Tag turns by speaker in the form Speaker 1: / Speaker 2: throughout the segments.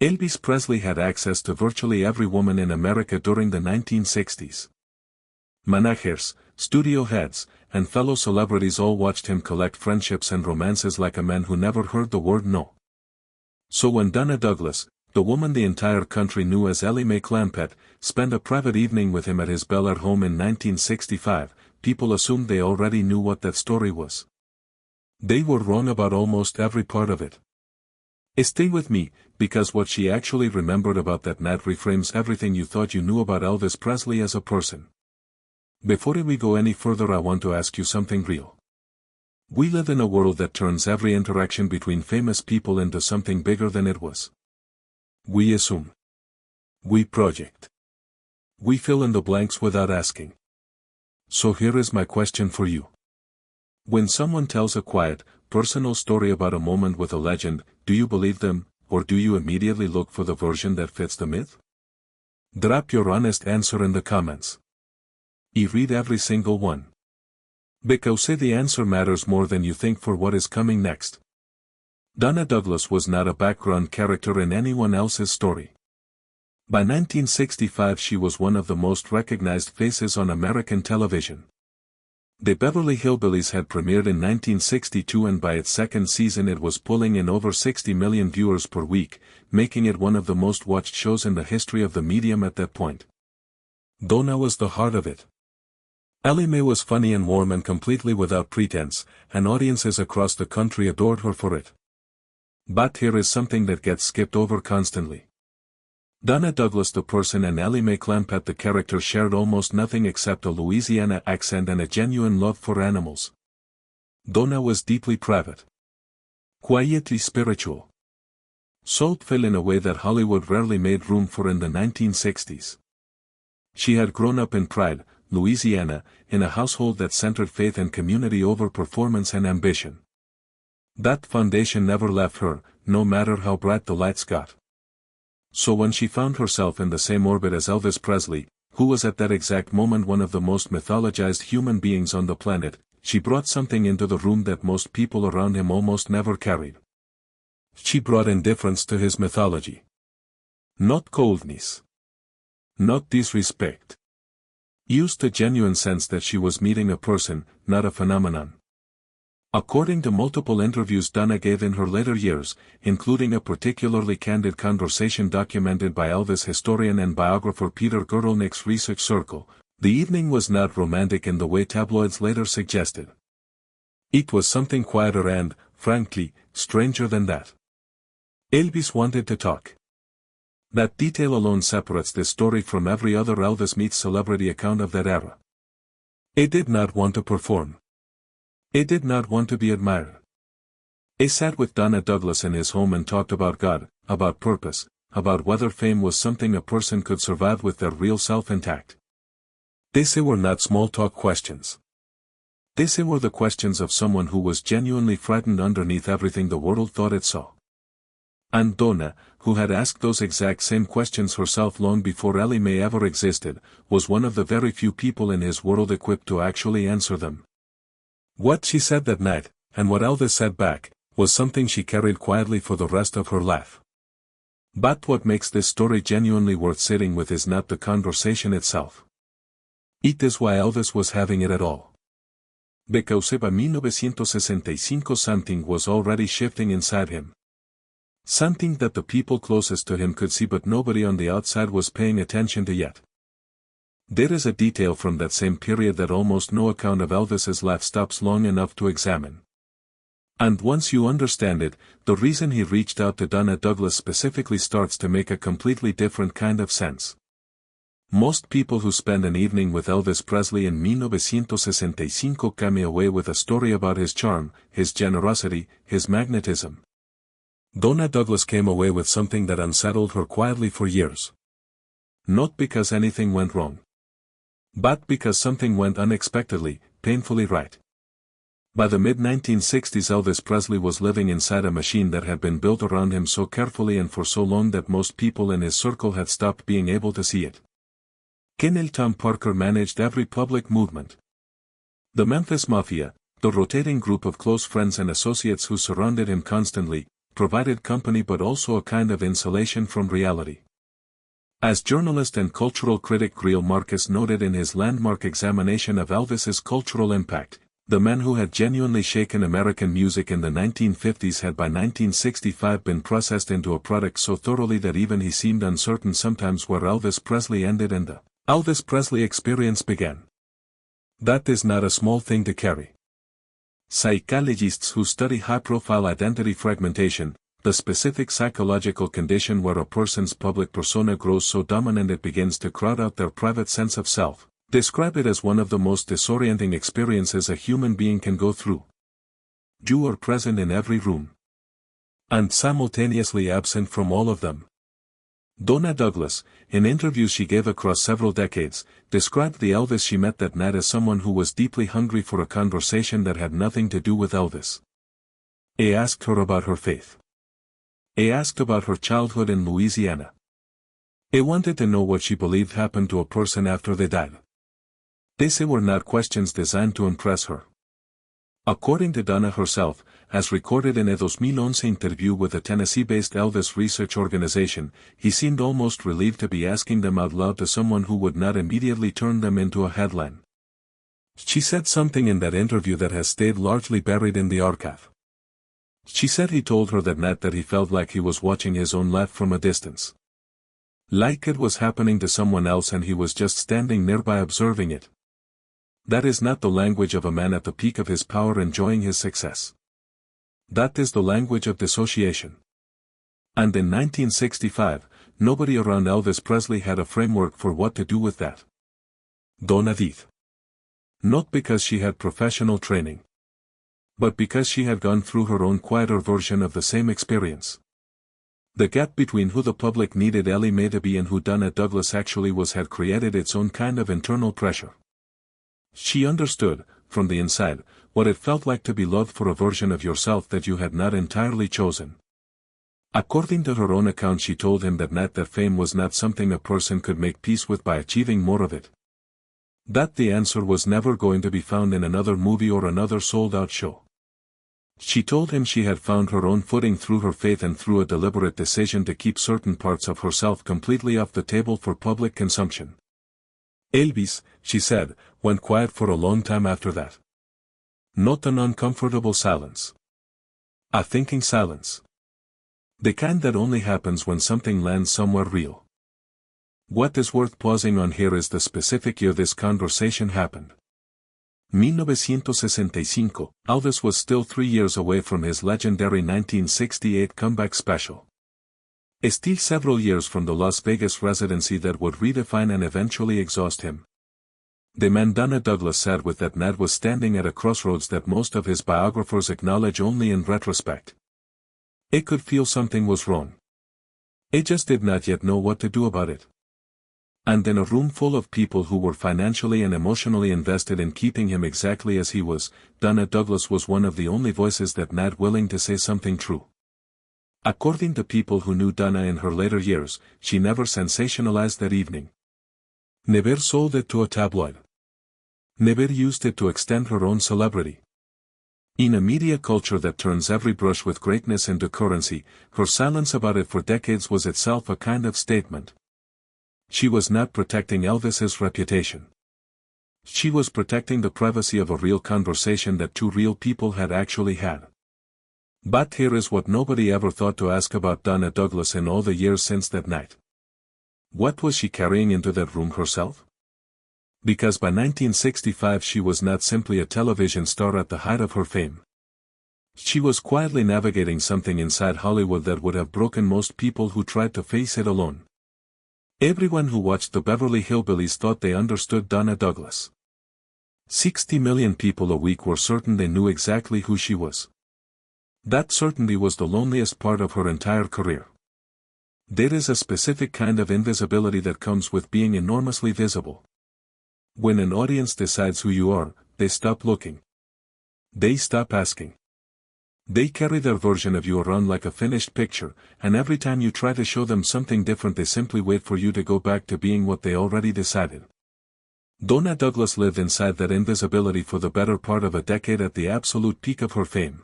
Speaker 1: Elvis Presley had access to virtually every woman in America during the 1960s. Managers, studio heads, and fellow celebrities all watched him collect friendships and romances like a man who never heard the word no. So when Donna Douglas, the woman the entire country knew as Ellie Mae Clampett, spent a private evening with him at his Bel Air home in 1965, people assumed they already knew what that story was. They were wrong about almost every part of it. Stay with me, because what she actually remembered about that night reframes everything you thought you knew about Elvis Presley as a person. Before we go any further, I want to ask you something real. We live in a world that turns every interaction between famous people into something bigger than it was. We assume. We project. We fill in the blanks without asking. So here is my question for you. When someone tells a quiet, personal story about a moment with a legend, do you believe them, or do you immediately look for the version that fits the myth? Drop your honest answer in the comments. I read every single one. Because the answer matters more than you think for what is coming next. Donna Douglas was not a background character in anyone else's story. By 1965 she was one of the most recognized faces on American television. The Beverly Hillbillies had premiered in 1962 and by its second season it was pulling in over 60 million viewers per week, making it one of the most watched shows in the history of the medium at that point. Donna was the heart of it. Ellie Mae was funny and warm and completely without pretense, and audiences across the country adored her for it. But here is something that gets skipped over constantly. Donna Douglas the person and Ellie Mae Clampett the character shared almost nothing except a Louisiana accent and a genuine love for animals. Donna was deeply private. Quietly spiritual. Soulful in a way that Hollywood rarely made room for in the 1960s. She had grown up in Pride, Louisiana, in a household that centered faith and community over performance and ambition. That foundation never left her, no matter how bright the lights got. So when she found herself in the same orbit as Elvis Presley, who was at that exact moment one of the most mythologized human beings on the planet, she brought something into the room that most people around him almost never carried. She brought indifference to his mythology. Not coldness. Not disrespect. Used a genuine sense that she was meeting a person, not a phenomenon. According to multiple interviews Donna gave in her later years, including a particularly candid conversation documented by Elvis historian and biographer Peter Guralnick's research circle, the evening was not romantic in the way tabloids later suggested. It was something quieter and, frankly, stranger than that. Elvis wanted to talk. That detail alone separates this story from every other Elvis meets celebrity account of that era. He did not want to perform. He did not want to be admired. He sat with Donna Douglas in his home and talked about God, about purpose, about whether fame was something a person could survive with their real self intact. These were not small talk questions. These were the questions of someone who was genuinely frightened underneath everything the world thought it saw. And Donna, who had asked those exact same questions herself long before Ellie Mae ever existed, was one of the very few people in his world equipped to actually answer them. What she said that night, and what Elvis said back, was something she carried quietly for the rest of her life. But what makes this story genuinely worth sitting with is not the conversation itself. It is why Elvis was having it at all. Because by 1965 something was already shifting inside him. Something that the people closest to him could see but nobody on the outside was paying attention to yet. There is a detail from that same period that almost no account of Elvis's life stops long enough to examine. And once you understand it, the reason he reached out to Donna Douglas specifically starts to make a completely different kind of sense. Most people who spend an evening with Elvis Presley in 1965 come away with a story about his charm, his generosity, his magnetism. Donna Douglas came away with something that unsettled her quietly for years. Not because anything went wrong. But because something went unexpectedly, painfully right. By the mid-1960s Elvis Presley was living inside a machine that had been built around him so carefully and for so long that most people in his circle had stopped being able to see it. Colonel Tom Parker managed every public movement. The Memphis Mafia, the rotating group of close friends and associates who surrounded him constantly, provided company but also a kind of insulation from reality. As journalist and cultural critic Greil Marcus noted in his landmark examination of Elvis's cultural impact, the men who had genuinely shaken American music in the 1950s had by 1965 been processed into a product so thoroughly that even he seemed uncertain sometimes where Elvis Presley ended and the Elvis Presley experience began. That is not a small thing to carry. Psychologists who study high-profile identity fragmentation, the specific psychological condition where a person's public persona grows so dominant it begins to crowd out their private sense of self, describe it as one of the most disorienting experiences a human being can go through. You are present in every room, and simultaneously absent from all of them. Donna Douglas, in interviews she gave across several decades, described the Elvis she met that night as someone who was deeply hungry for a conversation that had nothing to do with Elvis. I asked her about her faith. I asked about her childhood in Louisiana. I wanted to know what she believed happened to a person after they died. These were not questions designed to impress her. According to Donna herself, as recorded in a 2011 interview with a Tennessee-based Elvis research organization, he seemed almost relieved to be asking them out loud to someone who would not immediately turn them into a headline. She said something in that interview that has stayed largely buried in the archive. She said he told her that night that he felt like he was watching his own life from a distance. Like it was happening to someone else and he was just standing nearby observing it. That is not the language of a man at the peak of his power enjoying his success. That is the language of dissociation. And in 1965, nobody around Elvis Presley had a framework for what to do with that. Donna did. Not because she had professional training, but because she had gone through her own quieter version of the same experience. The gap between who the public needed Ellie Mae to be and who Donna Douglas actually was had created its own kind of internal pressure. She understood, from the inside, what it felt like to be loved for a version of yourself that you had not entirely chosen. According to her own account, she told him that night that fame was not something a person could make peace with by achieving more of it. That the answer was never going to be found in another movie or another sold-out show. She told him she had found her own footing through her faith and through a deliberate decision to keep certain parts of herself completely off the table for public consumption. Elvis, she said, went quiet for a long time after that. Not an uncomfortable silence. A thinking silence. The kind that only happens when something lands somewhere real. What is worth pausing on here is the specific year this conversation happened. 1965, Elvis was still 3 years away from his legendary 1968 comeback special. Still several years from the Las Vegas residency that would redefine and eventually exhaust him. The man Donna Douglas sat with that night was standing at a crossroads that most of his biographers acknowledge only in retrospect. It could feel something was wrong. It just did not yet know what to do about it. And in a room full of people who were financially and emotionally invested in keeping him exactly as he was, Donna Douglas was one of the only voices that night willing to say something true. According to people who knew Donna in her later years, she never sensationalized that evening. Never sold it to a tabloid. Never used it to extend her own celebrity. In a media culture that turns every brush with greatness into currency, her silence about it for decades was itself a kind of statement. She was not protecting Elvis's reputation. She was protecting the privacy of a real conversation that two real people had actually had. But here is what nobody ever thought to ask about Donna Douglas in all the years since that night. What was she carrying into that room herself? Because by 1965 she was not simply a television star at the height of her fame. She was quietly navigating something inside Hollywood that would have broken most people who tried to face it alone. Everyone who watched the Beverly Hillbillies thought they understood Donna Douglas. 60 million people a week were certain they knew exactly who she was. That certainty was the loneliest part of her entire career. There is a specific kind of invisibility that comes with being enormously visible. When an audience decides who you are, they stop looking. They stop asking. They carry their version of you around like a finished picture, and every time you try to show them something different they simply wait for you to go back to being what they already decided. Donna Douglas lived inside that invisibility for the better part of a decade at the absolute peak of her fame.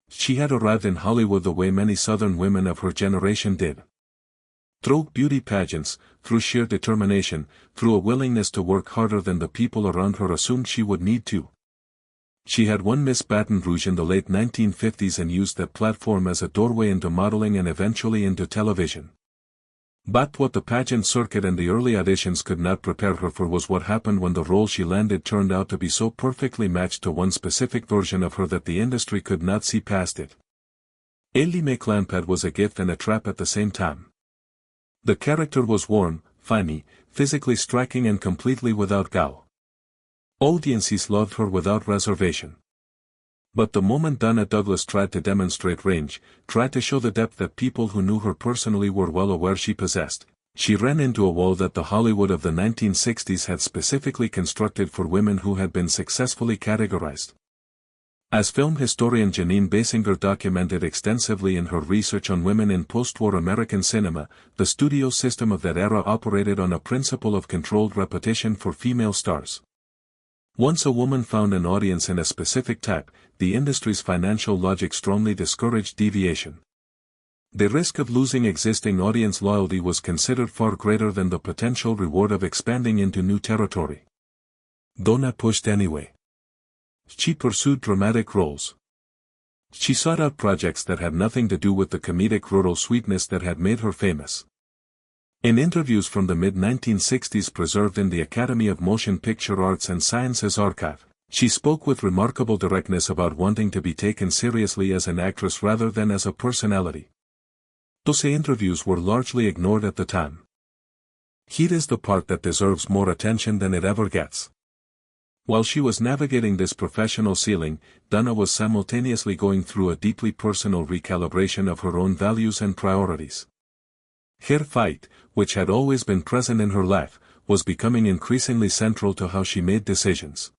Speaker 1: She had arrived in Hollywood the way many Southern women of her generation did. Through beauty pageants, through sheer determination, through a willingness to work harder than the people around her assumed she would need to. She had won Miss Baton Rouge in the late 1950s and used that platform as a doorway into modeling and eventually into television. But what the pageant circuit and the early auditions could not prepare her for was what happened when the role she landed turned out to be so perfectly matched to one specific version of her that the industry could not see past it. Ellie McLampad was a gift and a trap at the same time. The character was warm, funny, physically striking and completely without guile. Audiences loved her without reservation. But the moment Donna Douglas tried to demonstrate range, tried to show the depth that people who knew her personally were well aware she possessed, she ran into a wall that the Hollywood of the 1960s had specifically constructed for women who had been successfully categorized. As film historian Janine Basinger documented extensively in her research on women in post-war American cinema, the studio system of that era operated on a principle of controlled repetition for female stars. Once a woman found an audience in a specific type, the industry's financial logic strongly discouraged deviation. The risk of losing existing audience loyalty was considered far greater than the potential reward of expanding into new territory. Donna pushed anyway. She pursued dramatic roles. She sought out projects that had nothing to do with the comedic rural sweetness that had made her famous. In interviews from the mid-1960s preserved in the Academy of Motion Picture Arts and Sciences archive, she spoke with remarkable directness about wanting to be taken seriously as an actress rather than as a personality. Those interviews were largely ignored at the time. Here is the part that deserves more attention than it ever gets. While she was navigating this professional ceiling, Donna was simultaneously going through a deeply personal recalibration of her own values and priorities. Her fight, which had always been present in her life, was becoming increasingly central to how she made decisions.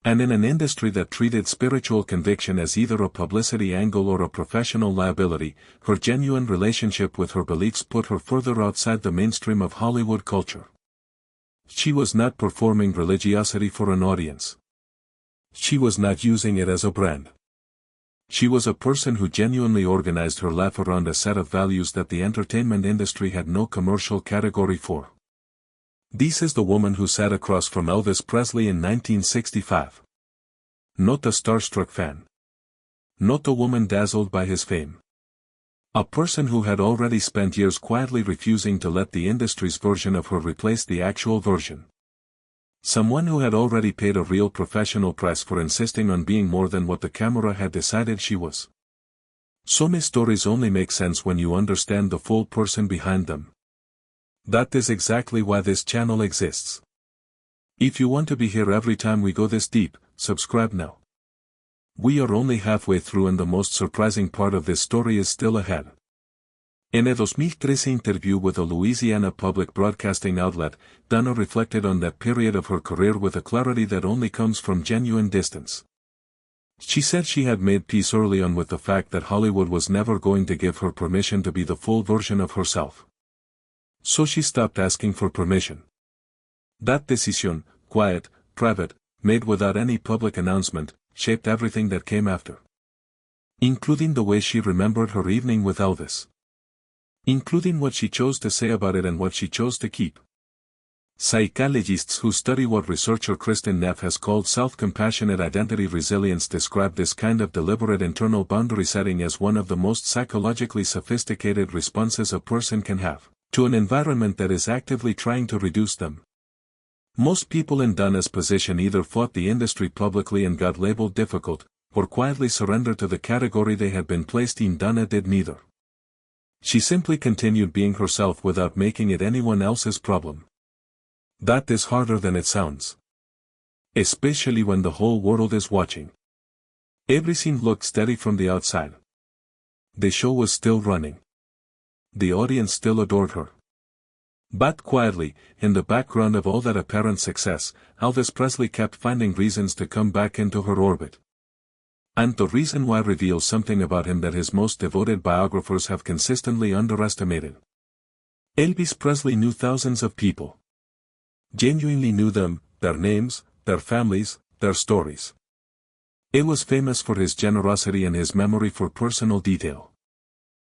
Speaker 1: And in an industry that treated spiritual conviction as either a publicity angle or a professional liability, her genuine relationship with her beliefs put her further outside the mainstream of Hollywood culture. She was not performing religiosity for an audience. She was not using it as a brand. She was a person who genuinely organized her life around a set of values that the entertainment industry had no commercial category for. This is the woman who sat across from Elvis Presley in 1965. Not a starstruck fan. Not a woman dazzled by his fame. A person who had already spent years quietly refusing to let the industry's version of her replace the actual version. Someone who had already paid a real professional price for insisting on being more than what the camera had decided she was. Some stories only make sense when you understand the full person behind them. That is exactly why this channel exists. If you want to be here every time we go this deep, subscribe now. We are only halfway through and the most surprising part of this story is still ahead. In a 2013 interview with a Louisiana public broadcasting outlet, Donna reflected on that period of her career with a clarity that only comes from genuine distance. She said she had made peace early on with the fact that Hollywood was never going to give her permission to be the full version of herself. So she stopped asking for permission. That decision, quiet, private, made without any public announcement, shaped everything that came after. Including the way she remembered her evening with Elvis. Including what she chose to say about it and what she chose to keep. Psychologists who study what researcher Kristin Neff has called self-compassionate identity resilience describe this kind of deliberate internal boundary setting as one of the most psychologically sophisticated responses a person can have to an environment that is actively trying to reduce them. Most people in Donna's position either fought the industry publicly and got labeled difficult, or quietly surrendered to the category they had been placed in. Donna did neither. She simply continued being herself without making it anyone else's problem. That is harder than it sounds. Especially when the whole world is watching. Everything looked steady from the outside. The show was still running. The audience still adored her. But quietly, in the background of all that apparent success, Elvis Presley kept finding reasons to come back into her orbit. And the reason why reveals something about him that his most devoted biographers have consistently underestimated. Elvis Presley knew thousands of people. Genuinely knew them, their names, their families, their stories. It was famous for his generosity and his memory for personal detail.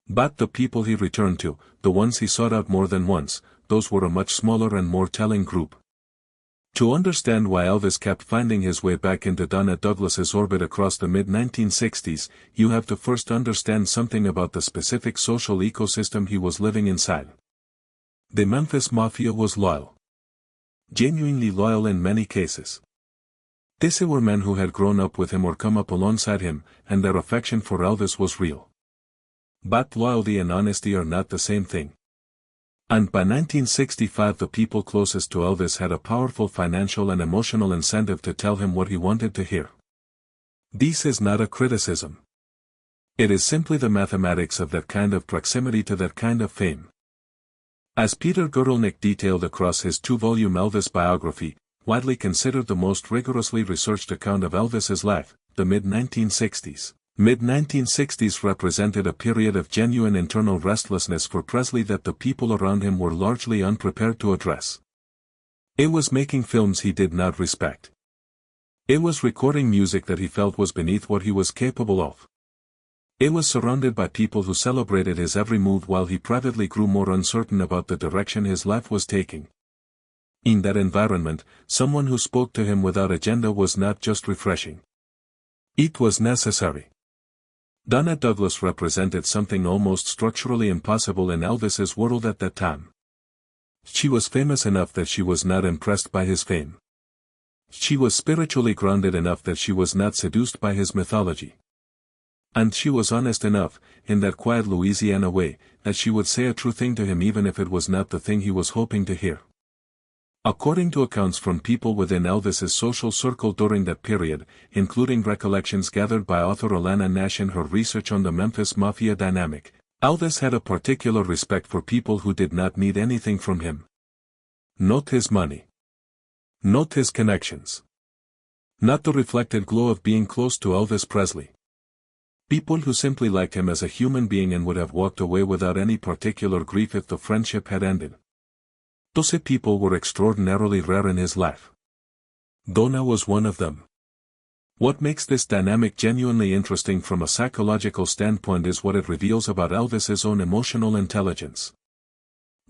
Speaker 1: But the people he returned to, the ones he sought out more than once, those were a much smaller and more telling group. To understand why Elvis kept finding his way back into Donna Douglas's orbit across the mid-1960s, you have to first understand something about the specific social ecosystem he was living inside. The Memphis Mafia was loyal. Genuinely loyal in many cases. These were men who had grown up with him or come up alongside him, and their affection for Elvis was real. But loyalty and honesty are not the same thing. And by 1965 the people closest to Elvis had a powerful financial and emotional incentive to tell him what he wanted to hear. This is not a criticism. It is simply the mathematics of that kind of proximity to that kind of fame. As Peter Guralnick detailed across his 2-volume Elvis biography, widely considered the most rigorously researched account of Elvis's life, the mid-1960s. Mid-1960s represented a period of genuine internal restlessness for Presley that the people around him were largely unprepared to address. It was making films he did not respect. It was recording music that he felt was beneath what he was capable of. It was surrounded by people who celebrated his every move while he privately grew more uncertain about the direction his life was taking. In that environment, someone who spoke to him without agenda was not just refreshing. It was necessary. Donna Douglas represented something almost structurally impossible in Elvis's world at that time. She was famous enough that she was not impressed by his fame. She was spiritually grounded enough that she was not seduced by his mythology. And she was honest enough, in that quiet Louisiana way, that she would say a true thing to him even if it was not the thing he was hoping to hear. According to accounts from people within Elvis's social circle during that period, including recollections gathered by author Alana Nash in her research on the Memphis Mafia dynamic, Elvis had a particular respect for people who did not need anything from him. Not his money. Not his connections. Not the reflected glow of being close to Elvis Presley. People who simply liked him as a human being and would have walked away without any particular grief if the friendship had ended. Those people were extraordinarily rare in his life. Donna was one of them. What makes this dynamic genuinely interesting from a psychological standpoint is what it reveals about Elvis's own emotional intelligence.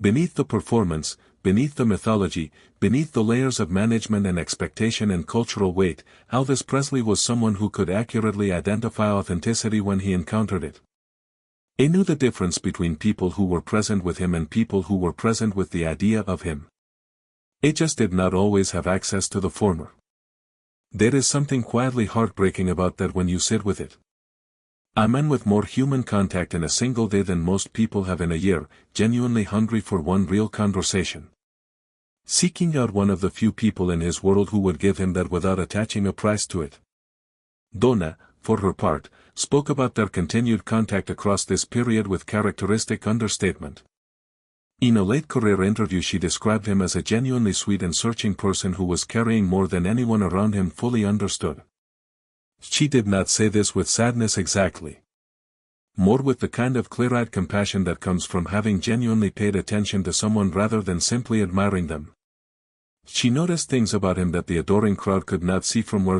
Speaker 1: Beneath the performance, beneath the mythology, beneath the layers of management and expectation and cultural weight, Elvis Presley was someone who could accurately identify authenticity when he encountered it. He knew the difference between people who were present with him and people who were present with the idea of him. He just did not always have access to the former. There is something quietly heartbreaking about that when you sit with it. A man with more human contact in a single day than most people have in a year, genuinely hungry for one real conversation. Seeking out one of the few people in his world who would give him that without attaching a price to it. Donna, for her part, spoke about their continued contact across this period with characteristic understatement. In a late-career interview she described him as a genuinely sweet and searching person who was carrying more than anyone around him fully understood. She did not say this with sadness exactly. More with the kind of clear-eyed compassion that comes from having genuinely paid attention to someone rather than simply admiring them. She noticed things about him that the adoring crowd could not see from where